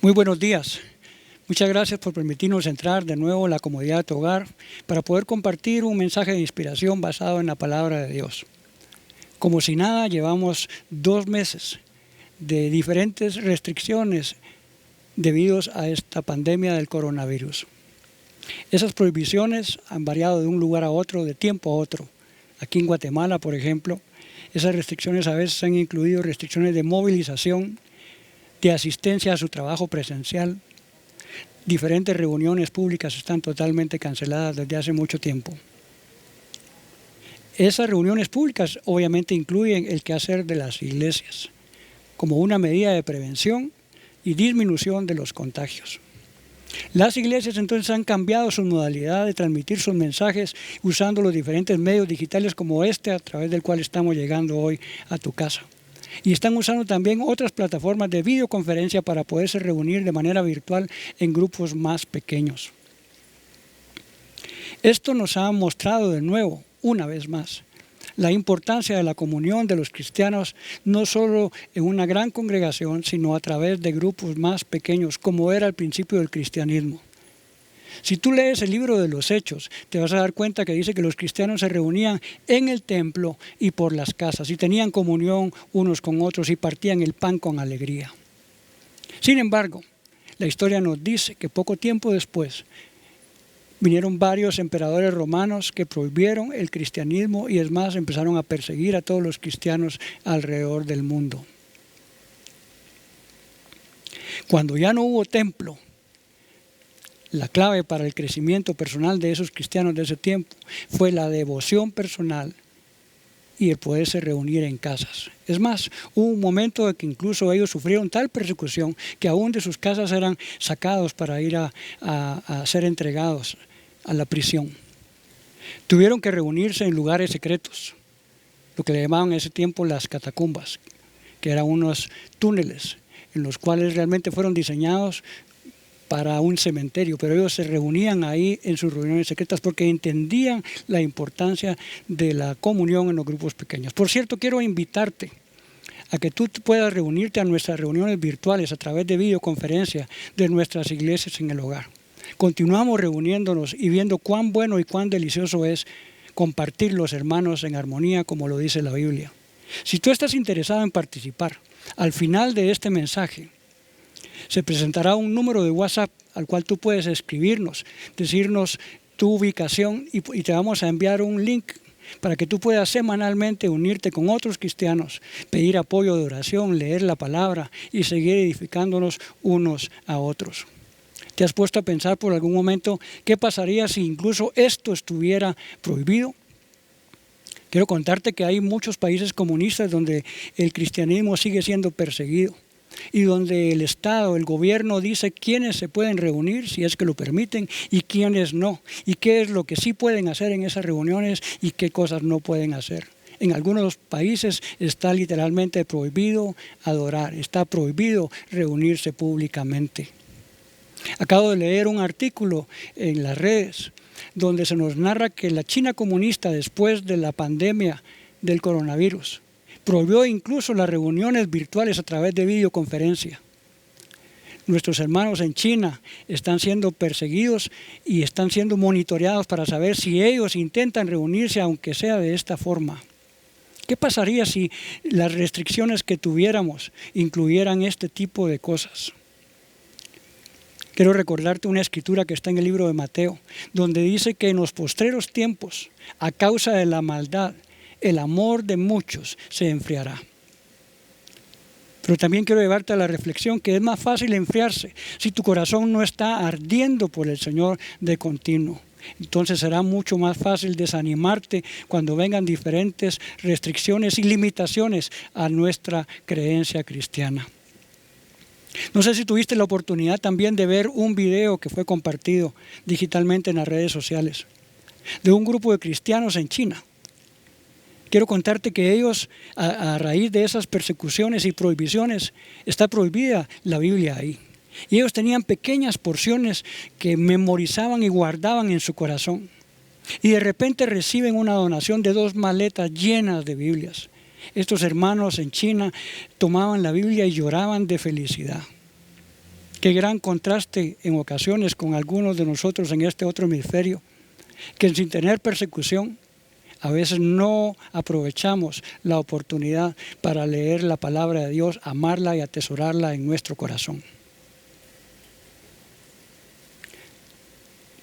Muy buenos días. Muchas gracias por permitirnos entrar de nuevo en la comodidad de tu hogar para poder compartir un mensaje de inspiración basado en la palabra de Dios. Como si nada, llevamos 2 meses de diferentes restricciones debido a esta pandemia del coronavirus. Esas prohibiciones han variado de un lugar a otro, de tiempo a otro. Aquí en Guatemala, por ejemplo, esas restricciones a veces han incluido restricciones de movilización, de asistencia a su trabajo presencial. Diferentes reuniones públicas están totalmente canceladas desde hace mucho tiempo. Esas reuniones públicas obviamente incluyen el quehacer de las iglesias, como una medida de prevención y disminución de los contagios. Las iglesias entonces han cambiado su modalidad de transmitir sus mensajes usando los diferentes medios digitales como este a través del cual estamos llegando hoy a tu casa. Y están usando también otras plataformas de videoconferencia para poderse reunir de manera virtual en grupos más pequeños. Esto nos ha mostrado de nuevo, una vez más, la importancia de la comunión de los cristianos, no solo en una gran congregación, sino a través de grupos más pequeños, como era al principio del cristianismo. Si tú lees el libro de los Hechos, te vas a dar cuenta que dice que los cristianos se reunían en el templo y por las casas, y tenían comunión unos con otros y partían el pan con alegría. Sin embargo, la historia nos dice que poco tiempo después vinieron varios emperadores romanos que prohibieron el cristianismo y es más, empezaron a perseguir a todos los cristianos alrededor del mundo. Cuando ya no hubo templo, la clave para el crecimiento personal de esos cristianos de ese tiempo fue la devoción personal y el poderse reunir en casas. Es más, hubo un momento en que incluso ellos sufrieron tal persecución que aún de sus casas eran sacados para ir a ser entregados a la prisión. Tuvieron que reunirse en lugares secretos, lo que le llamaban en ese tiempo las catacumbas, que eran unos túneles en los cuales realmente fueron diseñados para un cementerio, pero ellos se reunían ahí en sus reuniones secretas porque entendían la importancia de la comunión en los grupos pequeños. Por cierto, quiero invitarte a que tú puedas reunirte a nuestras reuniones virtuales a través de videoconferencia de nuestras iglesias en el hogar. Continuamos reuniéndonos y viendo cuán bueno y cuán delicioso es compartir los hermanos en armonía, como lo dice la Biblia. Si tú estás interesado en participar, al final de este mensaje se presentará un número de WhatsApp al cual tú puedes escribirnos, decirnos tu ubicación y te vamos a enviar un link para que tú puedas semanalmente unirte con otros cristianos, pedir apoyo de oración, leer la palabra y seguir edificándonos unos a otros. ¿Te has puesto a pensar por algún momento qué pasaría si incluso esto estuviera prohibido? Quiero contarte que hay muchos países comunistas donde el cristianismo sigue siendo perseguido y donde el Estado, el gobierno dice quiénes se pueden reunir, si es que lo permiten, y quiénes no, y qué es lo que sí pueden hacer en esas reuniones y qué cosas no pueden hacer. En algunos países está literalmente prohibido adorar, está prohibido reunirse públicamente. Acabo de leer un artículo en las redes donde se nos narra que la China comunista, después de la pandemia del coronavirus, prohibió incluso las reuniones virtuales a través de videoconferencia. Nuestros hermanos en China están siendo perseguidos y están siendo monitoreados para saber si ellos intentan reunirse, aunque sea de esta forma. ¿Qué pasaría si las restricciones que tuviéramos incluyeran este tipo de cosas? Quiero recordarte una escritura que está en el libro de Mateo, donde dice que en los postreros tiempos, a causa de la maldad, el amor de muchos se enfriará. Pero también quiero llevarte a la reflexión que es más fácil enfriarse si tu corazón no está ardiendo por el Señor de continuo. Entonces será mucho más fácil desanimarte cuando vengan diferentes restricciones y limitaciones a nuestra creencia cristiana. No sé si tuviste la oportunidad también de ver un video que fue compartido digitalmente en las redes sociales de un grupo de cristianos en China. Quiero contarte que ellos, a raíz de esas persecuciones y prohibiciones, está prohibida la Biblia ahí. Y ellos tenían pequeñas porciones que memorizaban y guardaban en su corazón. Y de repente reciben una donación de 2 maletas llenas de Biblias. Estos hermanos en China tomaban la Biblia y lloraban de felicidad. Qué gran contraste en ocasiones con algunos de nosotros en este otro hemisferio, que sin tener persecución, a veces no aprovechamos la oportunidad para leer la palabra de Dios, amarla y atesorarla en nuestro corazón.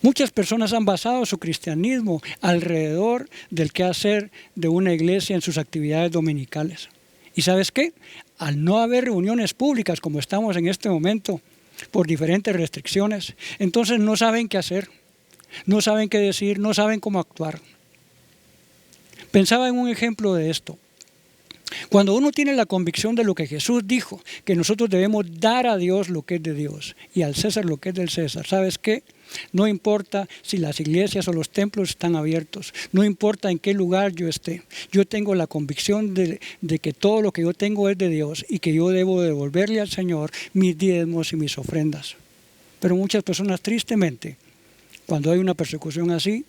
Muchas personas han basado su cristianismo alrededor del quehacer de una iglesia en sus actividades dominicales. ¿Y sabes qué? Al no haber reuniones públicas como estamos en este momento, por diferentes restricciones, entonces no saben qué hacer, no saben qué decir, no saben cómo actuar. Pensaba en un ejemplo de esto. Cuando uno tiene la convicción de lo que Jesús dijo, que nosotros debemos dar a Dios lo que es de Dios y al César lo que es del César, ¿sabes qué? No importa si las iglesias o los templos están abiertos, no importa en qué lugar yo esté, yo tengo la convicción de que todo lo que yo tengo es de Dios y que yo debo devolverle al Señor mis diezmos y mis ofrendas. Pero muchas personas, tristemente, cuando hay una persecución así,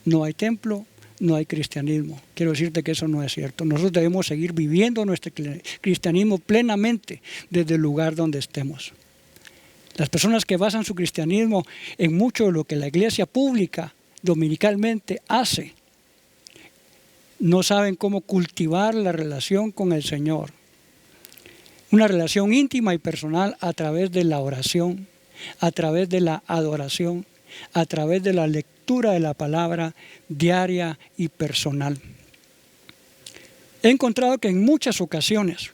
no hay templo, no hay cristianismo. Quiero decirte que eso no es cierto. Nosotros debemos seguir viviendo nuestro cristianismo plenamente desde el lugar donde estemos. Las personas que basan su cristianismo en mucho de lo que la iglesia pública dominicalmente hace, no saben cómo cultivar la relación con el Señor. Una relación íntima y personal a través de la oración, a través de la adoración, a través de la lectura de la palabra diaria y personal. He encontrado que en muchas ocasiones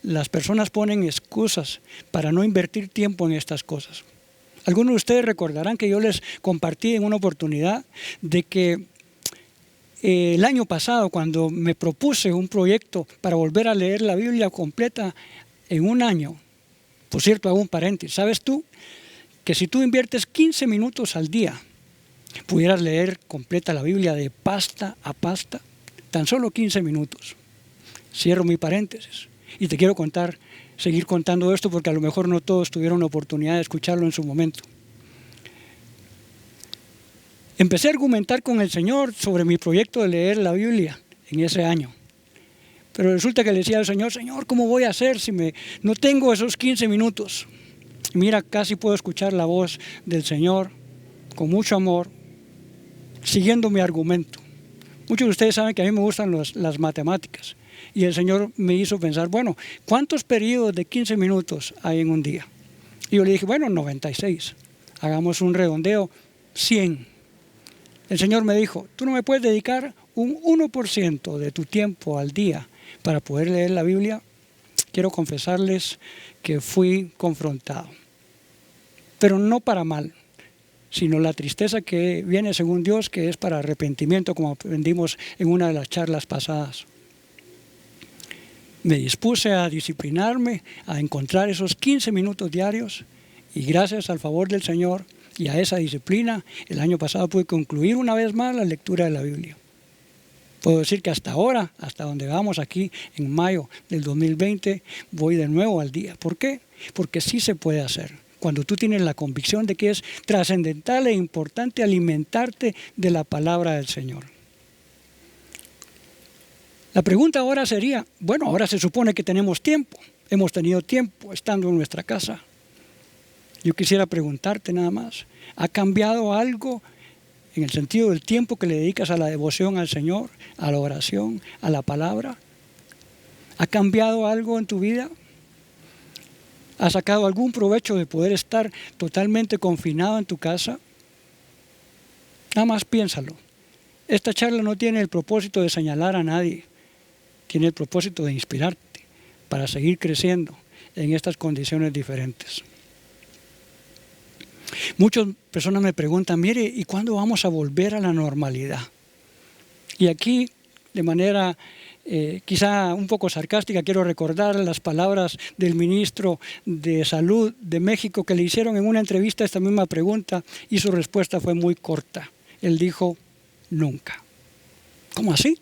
las personas ponen excusas para no invertir tiempo en estas cosas. Algunos de ustedes recordarán que yo les compartí en una oportunidad de que el año pasado, cuando me propuse un proyecto para volver a leer la Biblia completa en un año, por cierto, hago un paréntesis, ¿sabes tú? Que si tú inviertes 15 minutos al día, pudieras leer completa la Biblia de pasta a pasta, tan solo 15 minutos. Cierro mi paréntesis. Y te quiero seguir contando esto porque a lo mejor no todos tuvieron la oportunidad de escucharlo en su momento. Empecé a argumentar con el Señor sobre mi proyecto de leer la Biblia en ese año. Pero resulta que le decía al Señor, Señor, ¿cómo voy a hacer si no tengo esos 15 minutos? Mira, casi puedo escuchar la voz del Señor con mucho amor, siguiendo mi argumento. Muchos de ustedes saben que a mí me gustan las matemáticas. Y el Señor me hizo pensar, bueno, ¿cuántos periodos de 15 minutos hay en un día? Y yo le dije, bueno, 96. Hagamos un redondeo, 100. El Señor me dijo, tú no me puedes dedicar un 1% de tu tiempo al día para poder leer la Biblia. Quiero confesarles que fui confrontado. Pero no para mal, sino la tristeza que viene según Dios, que es para arrepentimiento, como aprendimos en una de las charlas pasadas. Me dispuse a disciplinarme, a encontrar esos 15 minutos diarios y gracias al favor del Señor y a esa disciplina, el año pasado pude concluir una vez más la lectura de la Biblia. Puedo decir que hasta ahora, hasta donde vamos aquí en mayo del 2020, voy de nuevo al día. ¿Por qué? Porque sí se puede hacer. Cuando tú tienes la convicción de que es trascendental e importante alimentarte de la palabra del Señor. La pregunta ahora sería, bueno, ahora se supone que tenemos tiempo, hemos tenido tiempo estando en nuestra casa. Yo quisiera preguntarte nada más, ¿ha cambiado algo en el sentido del tiempo que le dedicas a la devoción al Señor, a la oración, a la palabra? ¿Ha cambiado algo en tu vida? ¿Has sacado algún provecho de poder estar totalmente confinado en tu casa? Nada más piénsalo. Esta charla no tiene el propósito de señalar a nadie. Tiene el propósito de inspirarte para seguir creciendo en estas condiciones diferentes. Muchas personas me preguntan, mire, ¿y cuándo vamos a volver a la normalidad? Y aquí, de manera quizá un poco sarcástica, quiero recordar las palabras del ministro de Salud de México que le hicieron en una entrevista esta misma pregunta y su respuesta fue muy corta. Él dijo, nunca. ¿Cómo así?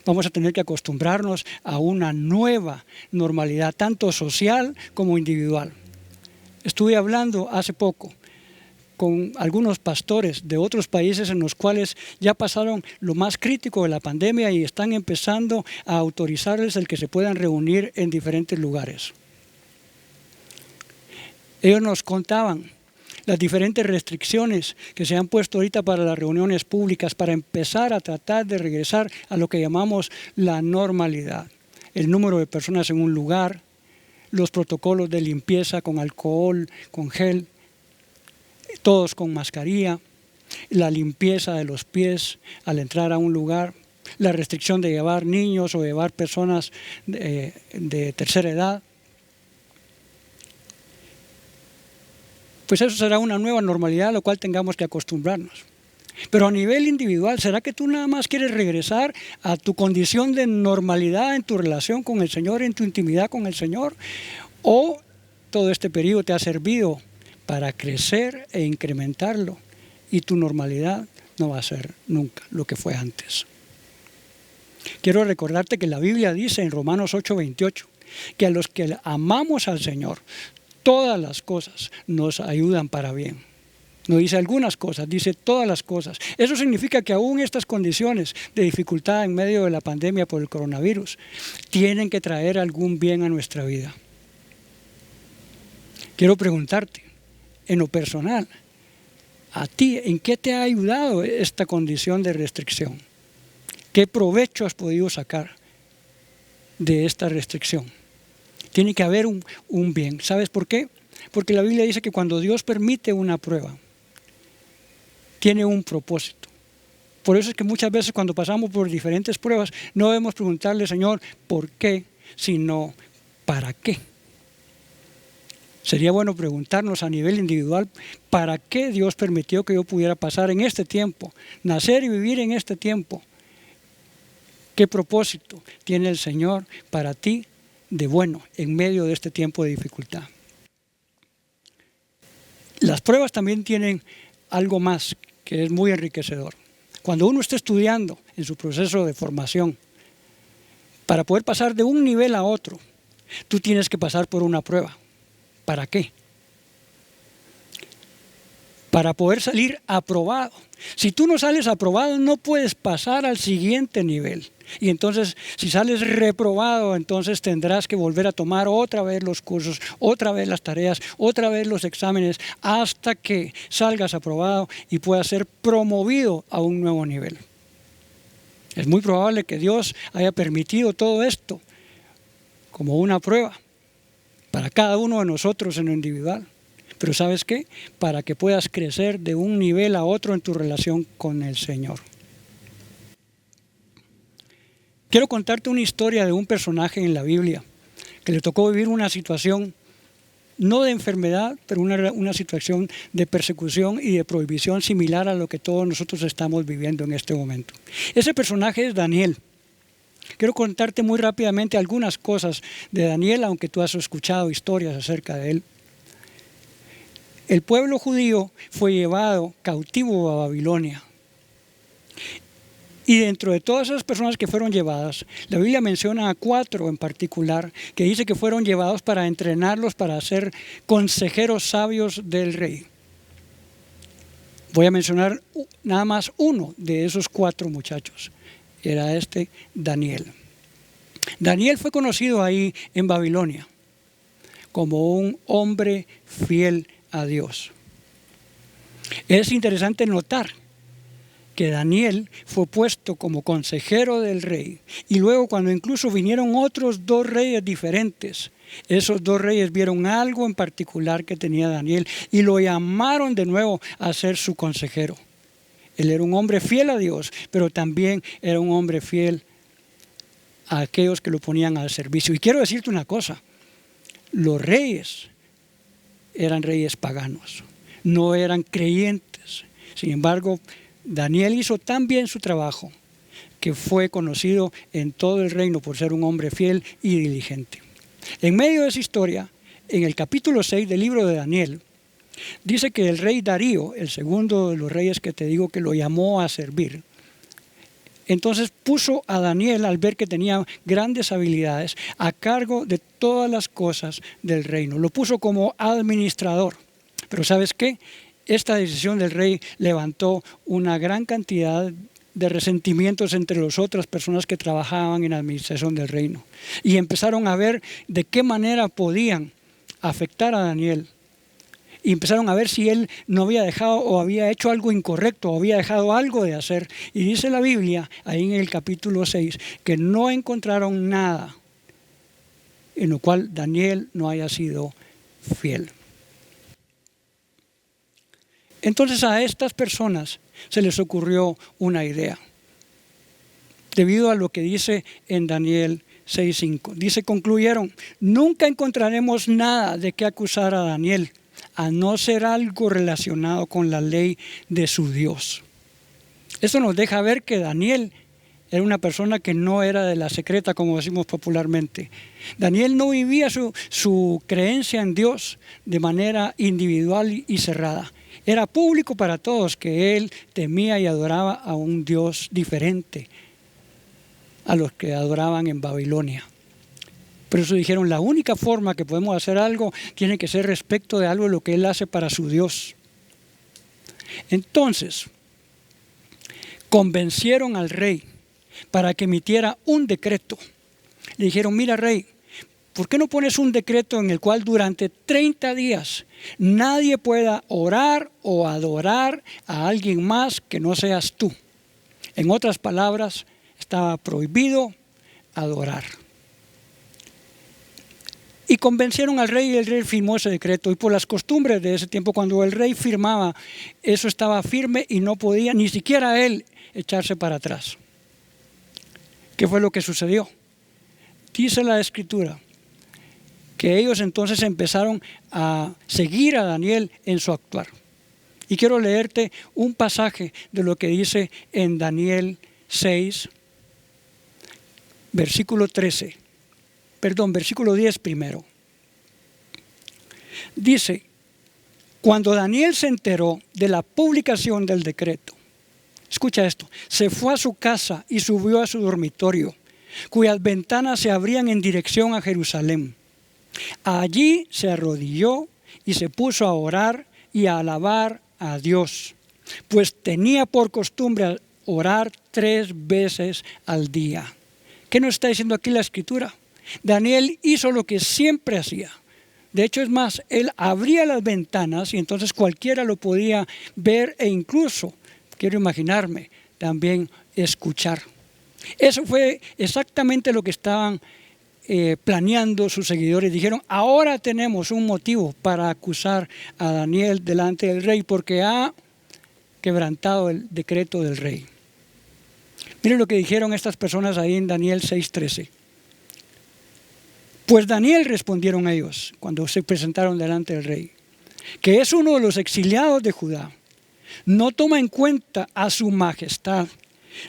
Vamos a tener que acostumbrarnos a una nueva normalidad, tanto social como individual. Estuve hablando hace poco con algunos pastores de otros países en los cuales ya pasaron lo más crítico de la pandemia y están empezando a autorizarles el que se puedan reunir en diferentes lugares. Ellos nos contaban las diferentes restricciones que se han puesto ahorita para las reuniones públicas, para empezar a tratar de regresar a lo que llamamos la normalidad. El número de personas en un lugar, los protocolos de limpieza con alcohol, con gel, todos con mascarilla, la limpieza de los pies al entrar a un lugar, la restricción de llevar niños o llevar personas de tercera edad. Pues eso será una nueva normalidad a la cual tengamos que acostumbrarnos. Pero a nivel individual, ¿será que tú nada más quieres regresar a tu condición de normalidad en tu relación con el Señor, en tu intimidad con el Señor? ¿O todo este periodo te ha servido para crecer e incrementarlo y tu normalidad no va a ser nunca lo que fue antes? Quiero recordarte que la Biblia dice en Romanos 8:28 que a los que amamos al Señor, todas las cosas nos ayudan para bien. No dice algunas cosas, dice todas las cosas. Eso significa que aún estas condiciones de dificultad en medio de la pandemia por el coronavirus tienen que traer algún bien a nuestra vida. Quiero preguntarte, en lo personal, a ti, ¿en qué te ha ayudado esta condición de restricción? ¿Qué provecho has podido sacar de esta restricción? Tiene que haber un bien. ¿Sabes por qué? Porque la Biblia dice que cuando Dios permite una prueba, tiene un propósito. Por eso es que muchas veces cuando pasamos por diferentes pruebas, no debemos preguntarle, Señor, ¿por qué? Sino, ¿para qué? Sería bueno preguntarnos a nivel individual, ¿para qué Dios permitió que yo pudiera pasar en este tiempo, nacer y vivir en este tiempo? ¿Qué propósito tiene el Señor para ti de bueno en medio de este tiempo de dificultad? Las pruebas también tienen algo más que es muy enriquecedor. Cuando uno está estudiando en su proceso de formación, para poder pasar de un nivel a otro, tú tienes que pasar por una prueba. ¿Para qué? Para poder salir aprobado. Si tú no sales aprobado, no puedes pasar al siguiente nivel. Y entonces, si sales reprobado, entonces tendrás que volver a tomar otra vez los cursos, otra vez las tareas, otra vez los exámenes, hasta que salgas aprobado y puedas ser promovido a un nuevo nivel. Es muy probable que Dios haya permitido todo esto como una prueba para cada uno de nosotros en lo individual. Pero ¿sabes qué? Para que puedas crecer de un nivel a otro en tu relación con el Señor. Quiero contarte una historia de un personaje en la Biblia que le tocó vivir una situación, no de enfermedad, pero una situación de persecución y de prohibición similar a lo que todos nosotros estamos viviendo en este momento. Ese personaje es Daniel. Quiero contarte muy rápidamente algunas cosas de Daniel, aunque tú has escuchado historias acerca de él. El pueblo judío fue llevado cautivo a Babilonia. Y dentro de todas esas personas que fueron llevadas, la Biblia menciona a 4 en particular, que dice que fueron llevados para entrenarlos para ser consejeros sabios del rey. Voy a mencionar nada más uno de esos 4 muchachos. Era Daniel. Daniel fue conocido ahí en Babilonia como un hombre fiel a Dios. Es interesante notar que Daniel fue puesto como consejero del rey y luego cuando incluso vinieron otros 2 reyes diferentes, esos 2 reyes vieron algo en particular que tenía Daniel y lo llamaron de nuevo a ser su consejero. Él era un hombre fiel a Dios, pero también era un hombre fiel a aquellos que lo ponían al servicio. Y quiero decirte una cosa, los reyes eran reyes paganos, no eran creyentes. Sin embargo, Daniel hizo tan bien su trabajo que fue conocido en todo el reino por ser un hombre fiel y diligente. En medio de esa historia, en el capítulo 6 del libro de Daniel, dice que el rey Darío, el segundo de los reyes que te digo que lo llamó a servir, entonces puso a Daniel, al ver que tenía grandes habilidades, a cargo de todas las cosas del reino. Lo puso como administrador. Pero ¿sabes qué? Esta decisión del rey levantó una gran cantidad de resentimientos entre las otras personas que trabajaban en la administración del reino. Y empezaron a ver de qué manera podían afectar a Daniel y empezaron a ver si él no había dejado o había hecho algo incorrecto o había dejado algo de hacer. Y dice la Biblia, ahí en el capítulo 6, que no encontraron nada en lo cual Daniel no haya sido fiel. Entonces a estas personas se les ocurrió una idea, debido a lo que dice en Daniel 6:5. Dice, concluyeron, nunca encontraremos nada de qué acusar a Daniel, a no ser algo relacionado con la ley de su Dios. Esto nos deja ver que Daniel era una persona que no era de la secreta, como decimos popularmente. Daniel no vivía su creencia en Dios de manera individual y cerrada. Era público para todos que él temía y adoraba a un Dios diferente a los que adoraban en Babilonia. Por eso dijeron, la única forma que podemos hacer algo tiene que ser respecto de algo de lo que él hace para su Dios. Entonces, convencieron al rey para que emitiera un decreto. Le dijeron, mira rey, ¿por qué no pones un decreto en el cual durante 30 días nadie pueda orar o adorar a alguien más que no seas tú? En otras palabras, estaba prohibido adorar. Y convencieron al rey y el rey firmó ese decreto. Y por las costumbres de ese tiempo, cuando el rey firmaba, eso estaba firme y no podía ni siquiera él echarse para atrás. ¿Qué fue lo que sucedió? Dice la Escritura que ellos entonces empezaron a seguir a Daniel en su actuar. Y quiero leerte un pasaje de lo que dice en Daniel 6, versículo 10 primero. Dice, cuando Daniel se enteró de la publicación del decreto, escucha esto, se fue a su casa y subió a su dormitorio, cuyas ventanas se abrían en dirección a Jerusalén. Allí se arrodilló y se puso a orar y a alabar a Dios, pues tenía por costumbre orar 3 veces al día. ¿Qué nos está diciendo aquí la Escritura? Daniel hizo lo que siempre hacía. De hecho, es más, él abría las ventanas y entonces cualquiera lo podía ver e incluso, quiero imaginarme, también escuchar. Eso fue exactamente lo que estaban planeando sus seguidores. Dijeron, ahora tenemos un motivo para acusar a Daniel delante del rey porque ha quebrantado el decreto del rey. Miren lo que dijeron estas personas ahí en Daniel 6:13. Pues Daniel, respondieron ellos cuando se presentaron delante del rey, que es uno de los exiliados de Judá, no toma en cuenta a su majestad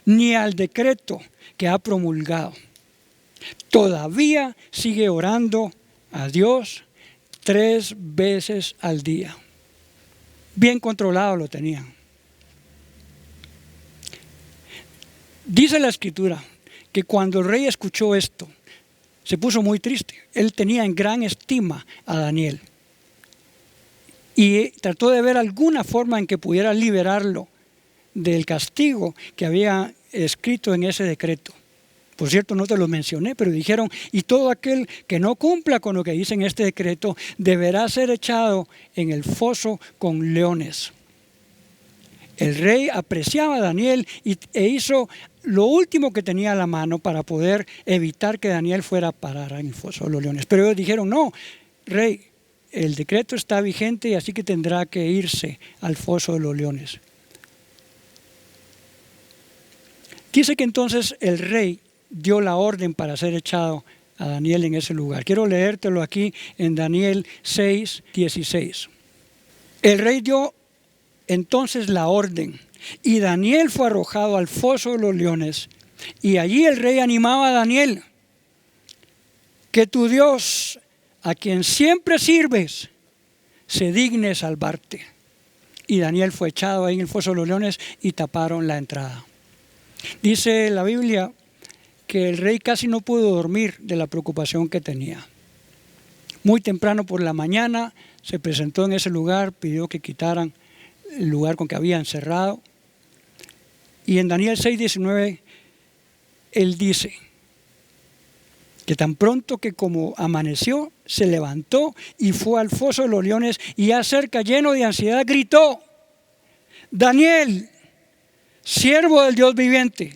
ni al decreto que ha promulgado. Todavía sigue orando a Dios 3 veces al día. Bien controlado lo tenían. Dice la Escritura que cuando el rey escuchó esto, se puso muy triste. Él tenía en gran estima a Daniel y trató de ver alguna forma en que pudiera liberarlo del castigo que había escrito en ese decreto. Por cierto, no te lo mencioné, pero dijeron, y todo aquel que no cumpla con lo que dice en este decreto deberá ser echado en el foso con leones. El rey apreciaba a Daniel e hizo lo último que tenía a la mano para poder evitar que Daniel fuera a parar en el foso de los leones. Pero ellos dijeron, no, rey, el decreto está vigente y así que tendrá que irse al foso de los leones. Dice que entonces el rey dio la orden para ser echado a Daniel en ese lugar. Quiero leértelo aquí en Daniel 6:16. El rey dio entonces la orden y Daniel fue arrojado al foso de los leones y allí el rey animaba a Daniel, que tu Dios, a quien siempre sirves, se digne salvarte. Y Daniel fue echado ahí en el foso de los leones y taparon la entrada. Dice la Biblia que el rey casi no pudo dormir de la preocupación que tenía. Muy temprano por la mañana se presentó en ese lugar, pidió que quitaran el lugar con que habían cerrado. Y en Daniel 6:19 él dice, que tan pronto que como amaneció, se levantó y fue al foso de los leones, y ya cerca, lleno de ansiedad, gritó: Daniel, siervo del Dios viviente,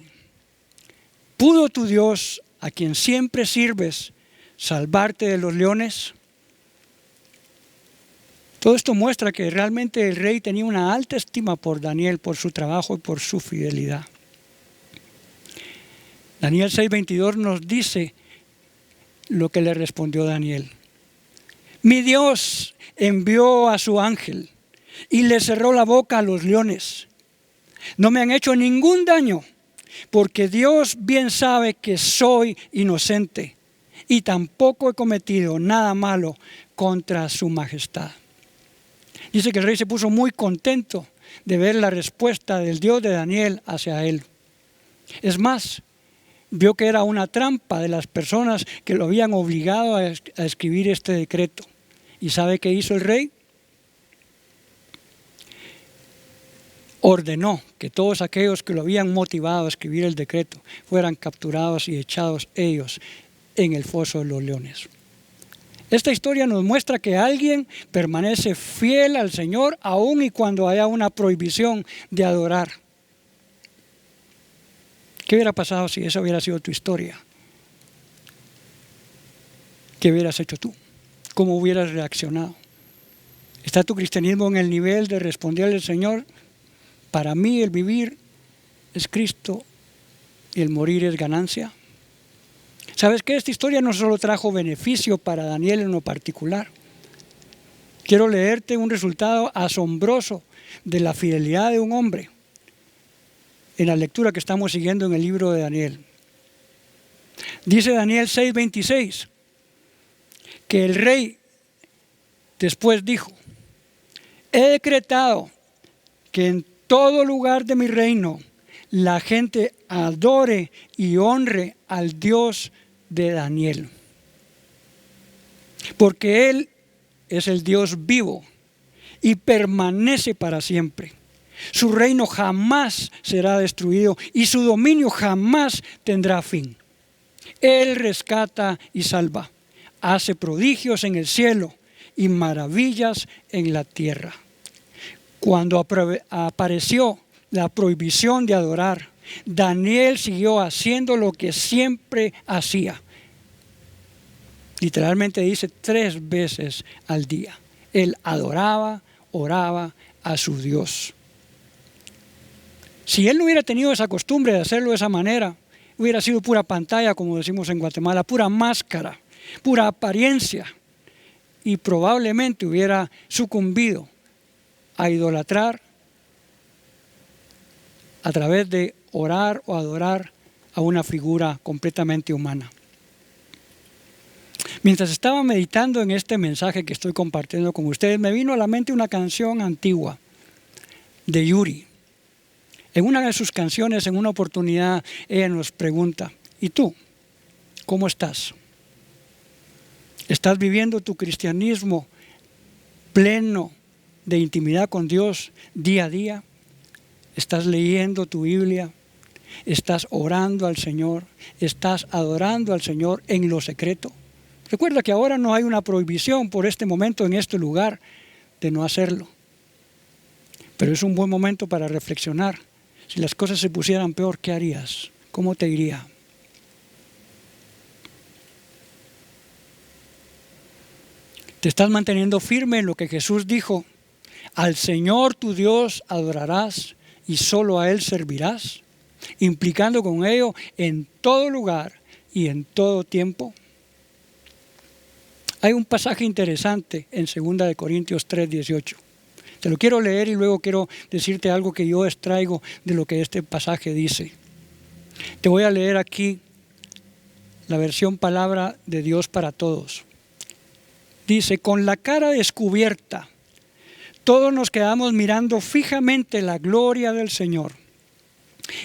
¿pudo tu Dios, a quien siempre sirves, salvarte de los leones? Todo esto muestra que realmente el rey tenía una alta estima por Daniel, por su trabajo y por su fidelidad. Daniel 6:22 nos dice lo que le respondió Daniel. Mi Dios envió a su ángel y le cerró la boca a los leones. No me han hecho ningún daño, porque Dios bien sabe que soy inocente y tampoco he cometido nada malo contra su majestad. Dice que el rey se puso muy contento de ver la respuesta del Dios de Daniel hacia él. Es más, vio que era una trampa de las personas que lo habían obligado a escribir este decreto. ¿Y sabe qué hizo el rey? Ordenó que todos aquellos que lo habían motivado a escribir el decreto fueran capturados y echados ellos en el foso de los leones. Esta historia nos muestra que alguien permanece fiel al Señor aun y cuando haya una prohibición de adorar. ¿Qué hubiera pasado si esa hubiera sido tu historia? ¿Qué hubieras hecho tú? ¿Cómo hubieras reaccionado? ¿Está tu cristianismo en el nivel de responderle al Señor? Para mí el vivir es Cristo y el morir es ganancia. ¿Sabes qué? Esta historia no solo trajo beneficio para Daniel en lo particular. Quiero leerte un resultado asombroso de la fidelidad de un hombre en la lectura que estamos siguiendo en el libro de Daniel. Dice Daniel 6:26 que el rey después dijo: he decretado que en todo lugar de mi reino la gente adore y honre al Dios de Daniel, porque Él es el Dios vivo y permanece para siempre. Su reino jamás será destruido y su dominio jamás tendrá fin. Él rescata y salva, hace prodigios en el cielo y maravillas en la tierra. Cuando apareció la prohibición de adorar, Daniel siguió haciendo lo que siempre hacía. Literalmente dice 3 veces al día. Él adoraba, oraba a su Dios. Si él no hubiera tenido esa costumbre de hacerlo de esa manera, hubiera sido pura pantalla, como decimos en Guatemala, pura máscara, pura apariencia, y probablemente hubiera sucumbido a idolatrar a través de orar o adorar a una figura completamente humana. Mientras estaba meditando en este mensaje que estoy compartiendo con ustedes, me vino a la mente una canción antigua de Yuri. En una de sus canciones, en una oportunidad, ella nos pregunta: ¿y tú? ¿Cómo estás? ¿Estás viviendo tu cristianismo pleno de intimidad con Dios día a día? ¿Estás leyendo tu Biblia? ¿Estás orando al Señor? ¿Estás adorando al Señor en lo secreto? Recuerda que ahora no hay una prohibición por este momento en este lugar de no hacerlo. Pero es un buen momento para reflexionar. Si las cosas se pusieran peor, ¿qué harías? ¿Cómo te iría? ¿Te estás manteniendo firme en lo que Jesús dijo? Al Señor tu Dios adorarás y solo a Él servirás, implicando con ello en todo lugar y en todo tiempo. Hay un pasaje interesante en 2 Corintios 3:18. Te lo quiero leer y luego quiero decirte algo que yo extraigo de lo que este pasaje dice. Te voy a leer aquí la versión Palabra de Dios para Todos. Dice: con la cara descubierta, todos nos quedamos mirando fijamente la gloria del Señor.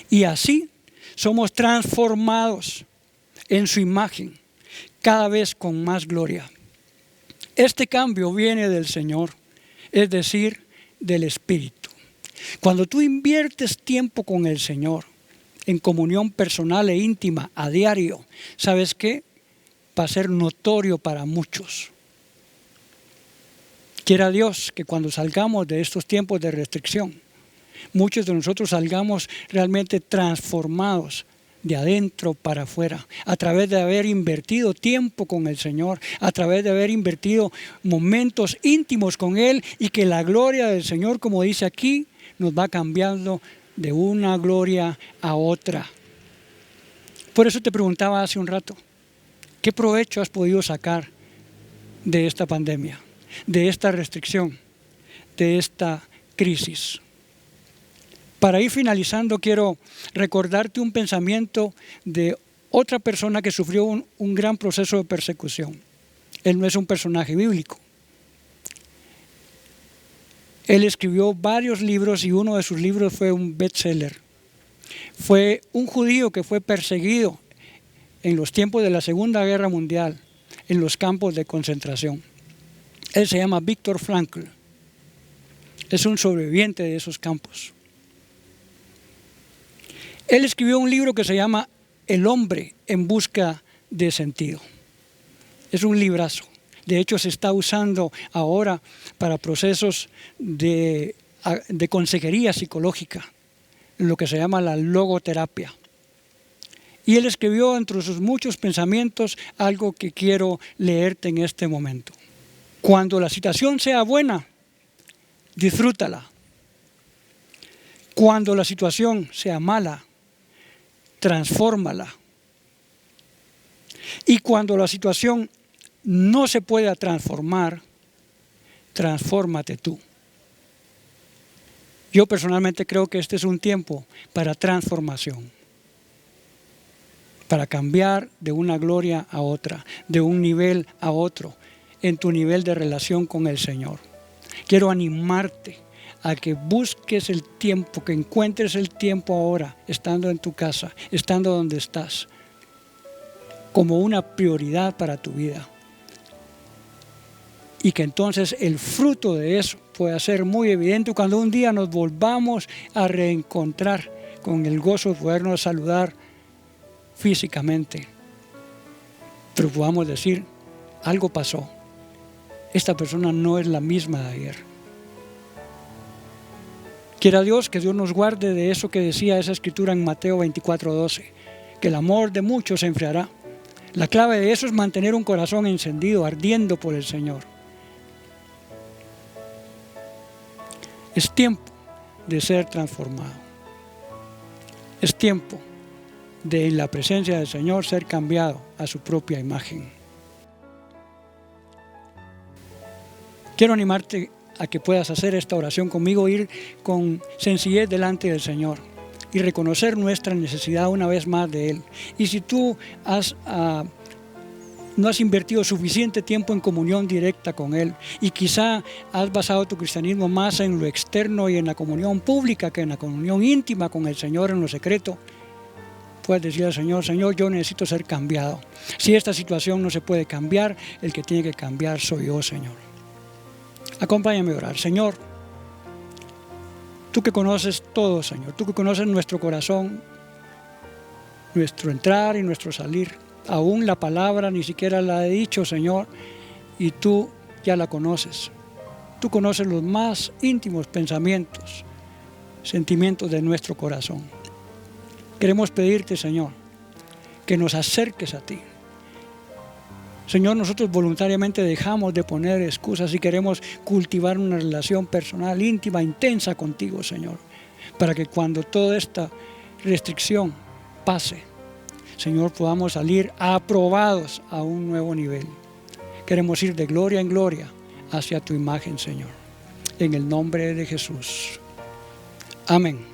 Y así somos transformados en su imagen, cada vez con más gloria. Este cambio viene del Señor, es decir, del Espíritu. Cuando tú inviertes tiempo con el Señor, en comunión personal e íntima a diario, ¿sabes qué? va a ser notorio para muchos. Quiera Dios que cuando salgamos de estos tiempos de restricción, muchos de nosotros salgamos realmente transformados de adentro para afuera, a través de haber invertido tiempo con el Señor, a través de haber invertido momentos íntimos con Él, y que la gloria del Señor, como dice aquí, nos va cambiando de una gloria a otra. Por eso te preguntaba hace un rato, ¿qué provecho has podido sacar de esta pandemia, de esta restricción, de esta crisis? Para ir finalizando, quiero recordarte un pensamiento de otra persona que sufrió un gran proceso de persecución. Él no es un personaje bíblico. Él escribió varios libros y uno de sus libros fue un bestseller. Fue un judío que fue perseguido en los tiempos de la Segunda Guerra Mundial en los campos de concentración. Él se llama Viktor Frankl. Es un sobreviviente de esos campos. Él escribió un libro que se llama El hombre en busca de sentido. Es un librazo. De hecho, se está usando ahora para procesos de consejería psicológica, lo que se llama la logoterapia. Y él escribió entre sus muchos pensamientos algo que quiero leerte en este momento. Cuando la situación sea buena, disfrútala. Cuando la situación sea mala, transfórmala. Y cuando la situación no se pueda transformar, transfórmate tú. Yo personalmente creo que este es un tiempo para transformación, para cambiar de una gloria a otra, de un nivel a otro, en tu nivel de relación con el Señor. Quiero animarte a que busques el tiempo, que encuentres el tiempo ahora, estando en tu casa, estando donde estás, como una prioridad para tu vida. Y que entonces el fruto de eso pueda ser muy evidente cuando un día nos volvamos a reencontrar con el gozo de podernos saludar físicamente. Pero podamos decir, algo pasó. Esta persona no es la misma de ayer. Quiera Dios que Dios nos guarde de eso que decía esa escritura en Mateo 24:12, que el amor de muchos se enfriará. La clave de eso es mantener un corazón encendido, ardiendo por el Señor. Es tiempo de ser transformado. Es tiempo de, en la presencia del Señor, ser cambiado a su propia imagen. Quiero animarte a que puedas hacer esta oración conmigo, ir con sencillez delante del Señor y reconocer nuestra necesidad una vez más de Él. Y si tú no has invertido suficiente tiempo en comunión directa con Él y quizá has basado tu cristianismo más en lo externo y en la comunión pública que en la comunión íntima con el Señor en lo secreto, puedes decir al Señor, Señor, yo necesito ser cambiado. Si esta situación no se puede cambiar, el que tiene que cambiar soy yo, Señor. Acompáñame a orar. Señor, tú que conoces todo, Señor, tú que conoces nuestro corazón, nuestro entrar y nuestro salir, aún la palabra ni siquiera la he dicho, Señor, y tú ya la conoces. Tú conoces los más íntimos pensamientos, sentimientos de nuestro corazón. Queremos pedirte, Señor, que nos acerques a ti. Señor, nosotros voluntariamente dejamos de poner excusas y queremos cultivar una relación personal, íntima, intensa contigo, Señor, para que cuando toda esta restricción pase, Señor, podamos salir aprobados a un nuevo nivel. Queremos ir de gloria en gloria hacia tu imagen, Señor. En el nombre de Jesús. Amén.